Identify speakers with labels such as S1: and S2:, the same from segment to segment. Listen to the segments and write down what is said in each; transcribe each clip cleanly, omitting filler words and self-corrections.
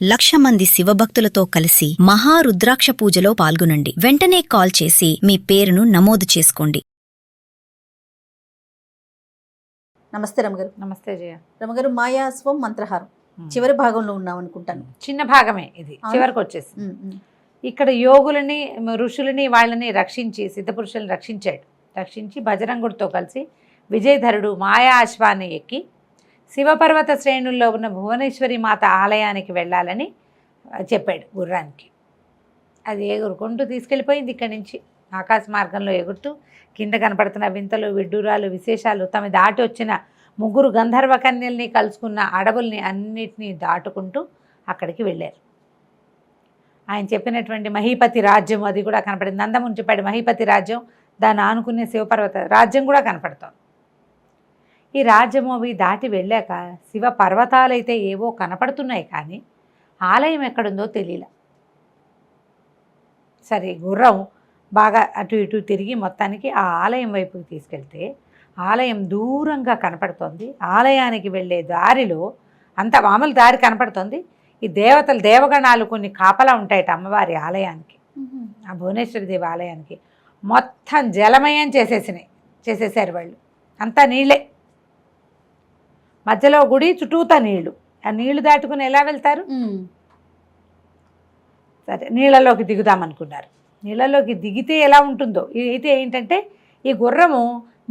S1: 1,00,000 మంది శివభక్తులతో కలిసి మహారుద్రాక్ష పూజలో పాల్గొనండి. వెంటనే కాల్ చేసి మీ పేరును నమోదు చేసుకోండి.
S2: నమస్తే రమగారు.
S3: నమస్తే జయ.
S2: రమగారు, మాయాస్వం మంత్రహారం చివరి భాగంలో ఉన్నాం అనుకుంటాను.
S3: చిన్న భాగమే ఇది, చివరికి వచ్చేసి ఇక్కడ యోగులని ఋషులని వాళ్ళని రక్షించి సిద్ధపురుషులను రక్షించి బజరంగుడితో కలిసి విజయధరుడు మాయా అశ్వాన్ని ఎక్కి శివపర్వత శ్రేణుల్లో ఉన్న భువనేశ్వరి మాత ఆలయానికి వెళ్ళాలని చెప్పాడు గుర్రానికి. అది ఎగురుకుంటూ తీసుకెళ్ళిపోయింది. ఇక్కడి నుంచి ఆకాశ మార్గంలో ఎగురుతూ కింద కనపడుతున్న వింతలు విడ్డూరాలు విశేషాలు తమ దాటి వచ్చిన 3 గంధర్వ కన్యల్ని కలుసుకున్న అడవుల్ని అన్నిటినీ దాటుకుంటూ అక్కడికి వెళ్ళారు. ఆయన చెప్పినటువంటి మహీపతి రాజ్యం అది కూడా కనపడింది. నందముని చెప్పాడు మహీపతి రాజ్యం, దాన్ని ఆనుకునే శివపర్వత రాజ్యం కూడా కనపడుతోంది. ఈ రాజ్యము అవి దాటి వెళ్ళాక శివ పర్వతాలైతే ఏవో కనపడుతున్నాయి, కానీ ఆలయం ఎక్కడుందో తెలియలే. సరే, గుర్రం బాగా అటు ఇటు తిరిగి మొత్తానికి ఆ ఆలయం వైపుకి తీసుకెళ్తే ఆలయం దూరంగా కనపడుతోంది. ఆలయానికి వెళ్ళే దారిలో అంత మామూలు దారి కనపడుతోంది. ఈ దేవతలు దేవగణాలు కొన్ని కాపలా ఉంటాయట అమ్మవారి ఆలయానికి, ఆ భువనేశ్వరి దేవి ఆలయానికి. మొత్తం జలమయం చేసేసారు వాళ్ళు. అంతా నీళ్ళే, మధ్యలో గుడి, చుట్టూతా నీళ్లు. ఆ నీళ్లు దాటుకుని ఎలా వెళ్తారు? సరే, నీళ్ళలోకి దిగుదామనుకున్నారు. నీళ్ళలోకి దిగితే ఎలా ఉంటుందో. అయితే ఏంటంటే ఈ గుర్రము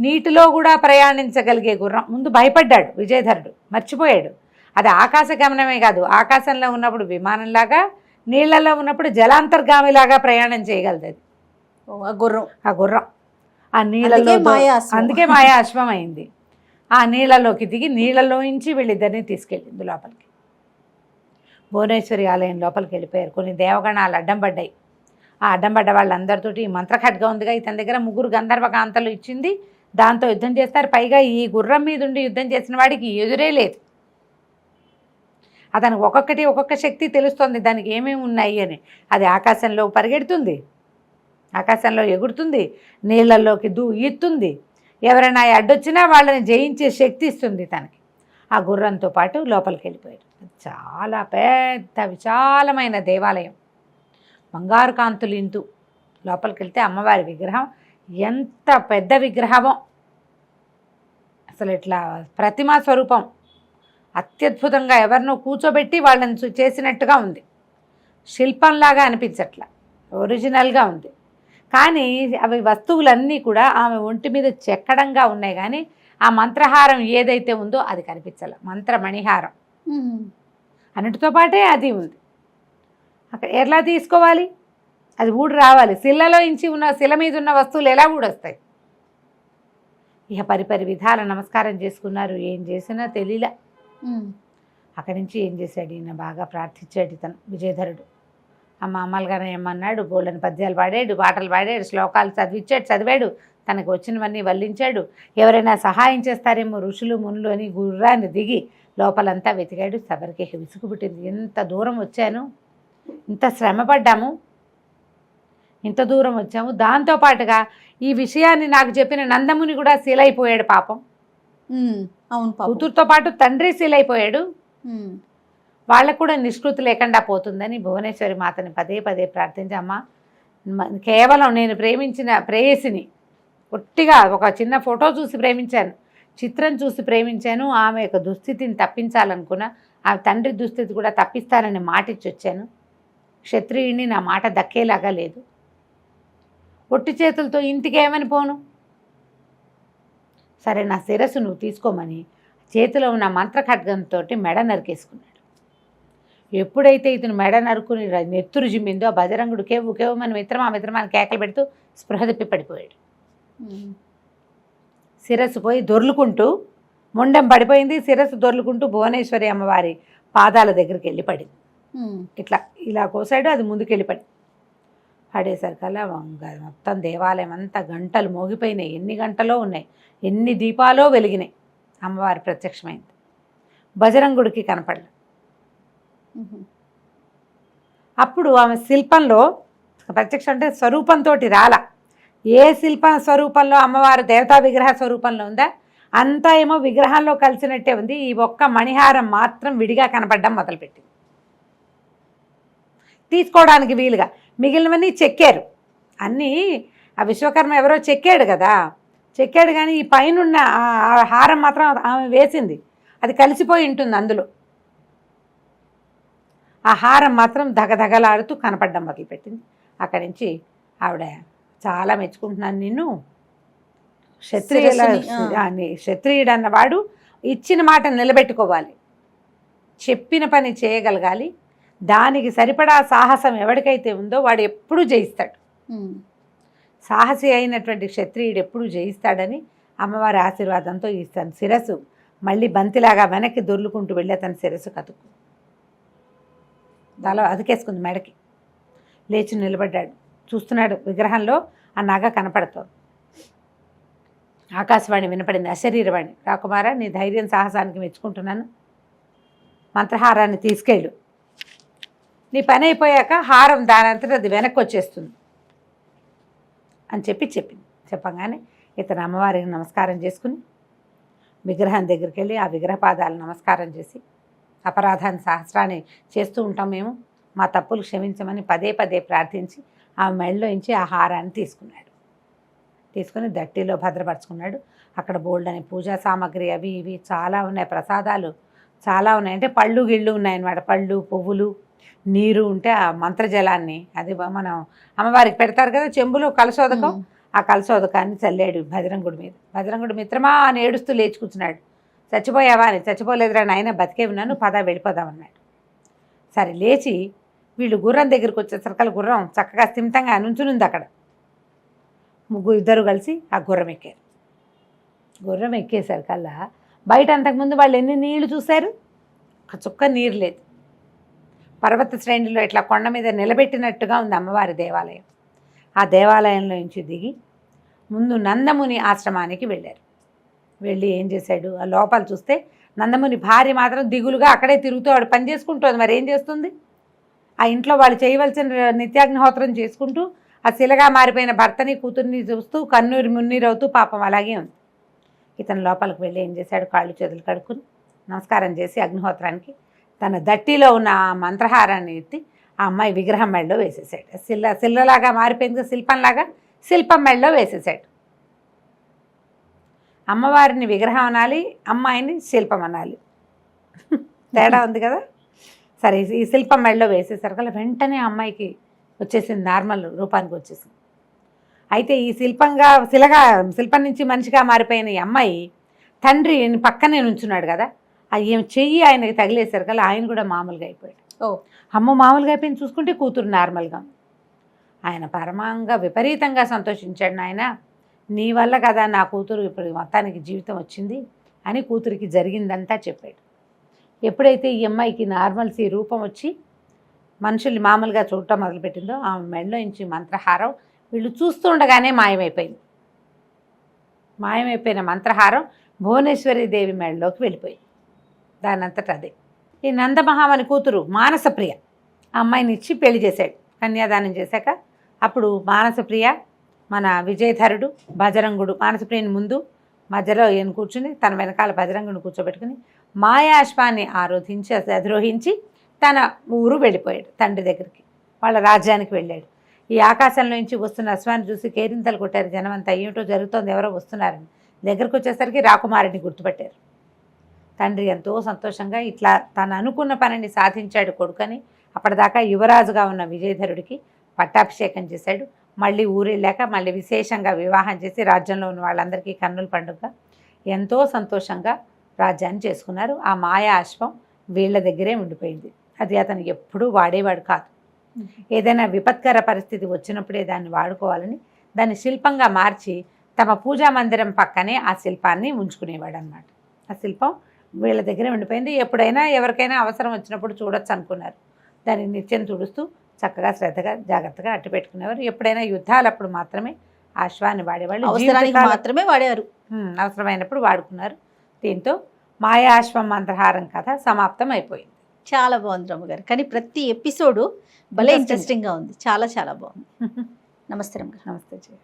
S3: నీటిలో కూడా ప్రయాణించగలిగే గుర్రం. ముందు భయపడ్డాడు విజయధరుడు, మర్చిపోయాడు. అది ఆకాశ గమనమే కాదు, ఆకాశంలో ఉన్నప్పుడు విమానంలాగా, నీళ్లలో ఉన్నప్పుడు జలాంతర్గామిలాగా ప్రయాణం చేయగలదు అది ఆ గుర్రం. ఆ నీళ్ళలో అందుకే మాయా అశ్వం అయింది. ఆ నీళ్ళలోకి దిగి నీళ్ళలోంచి వీళ్ళిద్దరిని తీసుకెళ్ళింది లోపలికి. భువనేశ్వరి ఆలయం లోపలికి వెళ్ళిపోయారు. కొన్ని దేవగణాలు అడ్డం పడ్డాయి. ఆ అడ్డం పడ్డ వాళ్ళందరితోటి మంత్రఖడ్గం ఉందిగా, ఇతని దగ్గర 3 గంధర్వ కాంతలు ఇచ్చింది, దాంతో యుద్ధం చేస్తారు. పైగా ఈ గుర్రం మీద ఉండి యుద్ధం చేసిన వాడికి ఎదురే లేదు. అతనికి ఒక్కొక్క శక్తి తెలుస్తుంది, దానికి ఏమేమి ఉన్నాయి అని. అది ఆకాశంలో పరిగెడుతుంది, ఆకాశంలో ఎగురుతుంది, నీళ్ళల్లోకి ఈత్తుంది. ఎవరైనా అడ్డొచ్చినా వాళ్ళని జయించే శక్తి ఇస్తుంది తనకి. ఆ గుర్రంతో పాటు లోపలికి వెళ్ళిపోయాడు. చాలా పెద్ద విశాలమైన దేవాలయం, బంగారు కాంతులు ఇంతు. లోపలికి వెళ్తే అమ్మవారి విగ్రహం ఎంత పెద్ద విగ్రహమో, అసలు ఇట్లా ప్రతిమా స్వరూపం, అత్యద్భుతంగా ఎవరినో కూర్చోబెట్టి వాళ్ళని చేసినట్టుగా ఉంది. శిల్పంలాగా అనిపించట్లా, ఒరిజినల్గా ఉంది. కానీ అవి వస్తువులన్నీ కూడా ఆమె ఒంటి మీద చెక్కడంగా ఉన్నాయి, కానీ ఆ మంత్రహారం ఏదైతే ఉందో అది కనిపించాల. మంత్రమణిహారం అన్నిటితో పాటే అది ఉంది. అక్కడ ఎలా తీసుకోవాలి? అది ఊడి రావాలి. శిలలో ఇంచి ఉన్న శిల మీద ఉన్న వస్తువులు ఎలా ఊడొస్తాయి? ఇక పరిపరి విధాల నమస్కారం చేసుకున్నారు. ఏం చేసినా తెలియలే. అక్కడి నుంచి ఏం చేశాడు ఈయన, బాగా ప్రార్థించాడు ఇతను విజయధరుడు. అమ్మ అమ్మలుగానే ఏమన్నాడు, బోళ్ళని పద్యాలు పాడాడు, పాటలు పాడాడు, శ్లోకాలు చదివాడు, తనకు వచ్చినవన్నీ వల్లించాడు. ఎవరైనా సహాయం చేస్తారేమో ఋషులు మునులు అని గుర్రాన్ని దిగి లోపలంతా వెతికాడు. సబరికి విసుగు పుట్టింది. ఎంత దూరం వచ్చాను, ఇంత శ్రమపడ్డాము, ఇంత దూరం వచ్చాము. దాంతోపాటుగా ఈ విషయాన్ని నాకు చెప్పిన నందముని కూడా శీలైపోయాడు పాపం.
S2: అవును,
S3: కూతురుతో పాటు తండ్రి శీలైపోయాడు. వాళ్ళకు కూడా నిష్కృతి లేకుండా పోతుందని భువనేశ్వరి మాతని పదే పదే ప్రార్థించి, అమ్మ కేవలం నేను ప్రేమించిన ప్రేయసిని, ఒట్టిగా ఒక చిన్న ఫోటో చూసి ప్రేమించాను, చిత్రం చూసి ప్రేమించాను, ఆమె యొక్క దుస్థితిని తప్పించాలనుకున్నా, ఆ తండ్రి దుస్థితి కూడా తప్పిస్తానని మాటిచ్చి వచ్చాను. క్షత్రియుడిని, నా మాట దక్కేలాగా లేదు. ఒట్టి చేతులతో ఇంటికి ఏమని పోను? సరే, నా శిరస్సు నువ్వు తీసుకోమని చేతిలో ఉన్న మంత్రఖడ్గంతో మెడ నరికేసుకున్నాడు. ఎప్పుడైతే ఇతను మెడ నరుకుని నెత్తురు జిమ్మిందో ఆ బజరంగుడు కేవు మన మిత్రమా అని కేకలు పెడుతూ స్పృహ తప్పి పడిపోయాడు. శిరస్సు పోయి దొర్లుకుంటూ, మొండెం పడిపోయింది, శిరస్సు దొర్లుకుంటూ భువనేశ్వరి అమ్మవారి పాదాల దగ్గరికి వెళ్ళి పడింది. ఇలా కోసాడు, అది ముందుకెళ్ళి పడేసరికల్లా మొత్తం దేవాలయం అంతా గంటలు మోగిపోయినాయి. ఎన్ని గంటలో ఉన్నాయి, ఎన్ని దీపాలో వెలిగినాయి. అమ్మవారి ప్రత్యక్షమైంది. బజరంగుడికి కనపడలే. అప్పుడు ఆమె శిల్పంలో ప్రత్యక్షం అంటే స్వరూపంతో రాలా. ఏ శిల్ప స్వరూపంలో అమ్మవారు దేవతా విగ్రహ స్వరూపంలో ఉందా అంతా ఏమో విగ్రహంలో కలిసినట్టే ఉంది. ఈ ఒక్క మణిహారం మాత్రం విడిగా కనపడడం మొదలుపెట్టింది. తీసుకోవడానికి వీలుగా. మిగిలినవన్నీ చెక్కారు అన్నీ. ఆ విశ్వకర్మ ఎవరో చెక్కాడు కదా, చెక్కాడు కానీ ఈ పైనున్న ఆ హారం మాత్రం ఆమె వేసింది, అది కలిసిపోయి ఉంటుంది అందులో. ఆ హారం మాత్రం దగదగలాడుతూ కనపడడం మొదలుపెట్టింది. అక్కడి నుంచి ఆవిడ చాలా మెచ్చుకుంటున్నాను నిన్ను, క్షత్రియుడు అన్నవాడు ఇచ్చిన మాట నిలబెట్టుకోవాలి, చెప్పిన పని చేయగలగాలి, దానికి సరిపడా సాహసం ఎవరికైతే ఉందో వాడు ఎప్పుడూ జయిస్తాడు. సాహసి అయినటువంటి క్షత్రియుడు ఎప్పుడూ జయిస్తాడని అమ్మవారి ఆశీర్వాదంతో ఇస్తాను. శిరస్సు మళ్ళీ బంతిలాగా వెనక్కి దొర్లుకుంటూ వెళ్ళి అతని శిరస్సు కతుక్కు తల అదికేసుకుంది మెడకి. లేచి నిలబడ్డాడు, చూస్తున్నాడు విగ్రహంలో ఆ నగ కనపడుతోంది. ఆకాశవాణి వినపడింది, అశరీరవాణి. రాకుమారా, నీ ధైర్యం సాహసానికి మెచ్చుకుంటున్నాను, మంత్రహారాన్ని తీసుకెళ్ళు, నీ పని అయిపోయాక హారం దానంతట అది వెనక్కి వచ్చేస్తుంది అని చెప్పింది. చెప్పగానే ఇతను అమ్మవారికి నమస్కారం చేసుకుని విగ్రహం దగ్గరికి వెళ్ళి ఆ విగ్రహ పాదాలు నమస్కారం చేసి, అపరాధాన్ని సహస్రాన్ని చేస్తూ ఉంటాం మేము, మా తప్పులు క్షమించమని పదే పదే ప్రార్థించి ఆ మెడలో నుంచి ఆ హారాన్ని తీసుకున్నాడు. తీసుకుని దట్టిలో భద్రపరుచుకున్నాడు. అక్కడ బోల్డ్ అనే పూజా సామాగ్రి అవి ఇవి చాలా ఉన్నాయి, ప్రసాదాలు చాలా ఉన్నాయి. అంటే పళ్ళు గిళ్ళు ఉన్నాయన్నమాట, పళ్ళు పువ్వులు నీరు ఉంటే ఆ మంత్రజలాన్ని అది మనం అమ్మవారికి పెడతారు కదా చెంబులో కలశోదకం, ఆ కలశోదకాన్ని చల్లాడు భద్రంగుడి మీద. భద్రంగుడి మిత్రమా అని ఏడుస్తూ లేచి కూర్చున్నాడు. చచ్చిపోయావా అని. చచ్చిపోలేదురా నాయన, బతికే ఉన్నాను, పద వెళ్ళిపోదామన్నాడు. సరే లేచి వీళ్ళు గుర్రం దగ్గరికి వచ్చేసరికల్లా గుర్రం చక్కగా స్థిమితంగా నుంచునుంది అక్కడ. ఇద్దరు కలిసి ఆ గుర్రం ఎక్కారు. గుర్రం ఎక్కేసరికల్లా బయట అంతకుముందు వాళ్ళు ఎన్ని నీళ్లు చూశారు, ఒక చుక్క నీరు లేదు. పర్వత శ్రేణిలో ఇట్లా కొండ మీద నిలబెట్టినట్టుగా ఉంది అమ్మవారి దేవాలయం. ఆ దేవాలయంలో నుంచి దిగి ముందు నందముని ఆశ్రమానికి వెళ్ళారు. వెళ్ళి ఏం చేశాడు, ఆ లోపల చూస్తే నందముని భార్య మాత్రం దిగులుగా అక్కడే తిరుగుతూ ఆవిడ పని చేసుకుంటుంది. మరి ఏం చేస్తుంది, ఆ ఇంట్లో వాళ్ళు చేయవలసిన నిత్యాగ్నిహోత్రం చేసుకుంటూ ఆ శిలగా మారిపోయిన భర్తని కూతుర్ని చూస్తూ కన్నూరి మున్నీరవుతూ పాపం అలాగే ఉంది. ఇతను లోపలికి వెళ్ళి ఏం చేశాడు, కాళ్ళు చేతులు కడుక్కుని నమస్కారం చేసి అగ్నిహోత్రానికి తన దట్టిలో ఉన్న ఆ మంత్రహారాన్ని ఎత్తి ఆ అమ్మాయి విగ్రహం మెడలో వేసేసాడు. శిల్లలాగా మారిపోయింది, శిల్పంలాగా శిల్పం మెడలో వేసేసాడు. అమ్మవారిని విగ్రహం అనాలి, అమ్మాయిని శిల్పం అనాలి, తేడా ఉంది కదా. సరే ఈ శిల్పం మెడలో వేసేసరికి వెంటనే అమ్మాయికి వచ్చేసింది, నార్మల్ రూపానికి వచ్చేసింది. అయితే ఈ శిల్పం నుంచి మనిషిగా మారిపోయిన ఈ అమ్మాయి తండ్రి పక్కనే నుంచున్నాడు కదా, ఏం చెయ్యి ఆయనకి తగిలేసరికల్లా ఆయన కూడా మామూలుగా అయిపోయాడు. అమ్మ మామూలుగా అయిపోయింది, చూసుకుంటే కూతురు నార్మల్గా. ఆయన పరమంగా విపరీతంగా సంతోషించాడు. నాయన నీ వల్ల కదా నా కూతురు ఇప్పుడు మొత్తానికి జీవితం వచ్చింది అని కూతురికి జరిగిందంతా చెప్పాడు. ఎప్పుడైతే ఈ అమ్మాయికి నార్మల్సీ రూపం వచ్చి మనుషుల్ని మామూలుగా చూడటం మొదలుపెట్టిందో ఆమె మెడలో నుంచి మంత్రహారం వీళ్ళు చూస్తుండగానే మాయమైపోయింది. మాయమైపోయిన మంత్రహారం భువనేశ్వరి దేవి మెడలోకి వెళ్ళిపోయింది దానంతట అదే. ఈ నందమహామని కూతురు మానసప్రియ ఆ అమ్మాయిని ఇచ్చి పెళ్లి చేశాడు. కన్యాదానం చేశాక అప్పుడు మానసప్రియ మన విజయధరుడు బజరంగుడు మానసప్రియని ముందు మధ్యలో ఈయన కూర్చుని తన వెనకాల బజరంగుని కూర్చోబెట్టుకుని మాయాశ్వాన్ని అధిరోహించి తన ఊరు వెళ్ళిపోయాడు. తండ్రి దగ్గరికి వాళ్ళ రాజ్యానికి వెళ్ళాడు. ఈ ఆకాశంలో నుంచి వస్తున్న అశ్వాన్ని చూసి కేరింతలు కొట్టారు జనమంతా, ఏమిటో జరుగుతోంది, ఎవరో వస్తున్నారని. దగ్గరకు వచ్చేసరికి రాకుమారుడిని గుర్తుపట్టారు. తండ్రి ఎంతో సంతోషంగా ఇట్లా తను అనుకున్న పనిని సాధించాడు కొడుకని అప్పటిదాకా యువరాజుగా ఉన్న విజయధరుడికి పట్టాభిషేకం చేశాడు. మళ్ళీ ఊరెళ్ళాక మళ్ళీ విశేషంగా వివాహం చేసి రాజ్యంలో ఉన్న వాళ్ళందరికీ కన్నుల పండుగ ఎంతో సంతోషంగా రాజ్యాన్ని చేసుకున్నారు. ఆ మాయా అశ్వం వీళ్ళ దగ్గరే ఉండిపోయింది. అది అతను ఎప్పుడూ వాడేవాడు కాదు. ఏదైనా విపత్కర పరిస్థితి వచ్చినప్పుడే దాన్ని వాడుకోవాలని దాన్ని శిల్పంగా మార్చి తమ పూజా మందిరం పక్కనే ఆ శిల్పాన్ని ఉంచుకునేవాడు అన్నమాట. ఆ శిల్పం వీళ్ళ దగ్గరే ఉండిపోయింది. ఎప్పుడైనా ఎవరికైనా అవసరం వచ్చినప్పుడు చూడొచ్చు అనుకున్నారు. దాన్ని నిత్యం తుడుస్తూ చక్కగా శ్రద్ధగా జాగ్రత్తగా అట్టు పెట్టుకునేవారు. ఎప్పుడైనా యుద్ధాలప్పుడు మాత్రమే ఆ అశ్వాన్ని వాడేవాళ్ళు,
S2: మాత్రమే వాడేవారు,
S3: అవసరమైనప్పుడు వాడుకున్నారు. దీంతో మాయాశ్వం మంత్రహారం కథ సమాప్తం అయిపోయింది.
S2: చాలా బాగుంది రమ్మగారు. కానీ ప్రతి ఎపిసోడు భలే ఇంట్రెస్టింగ్గా ఉంది, చాలా చాలా బాగుంది. నమస్తే రమ్మగారు.
S3: నమస్తే.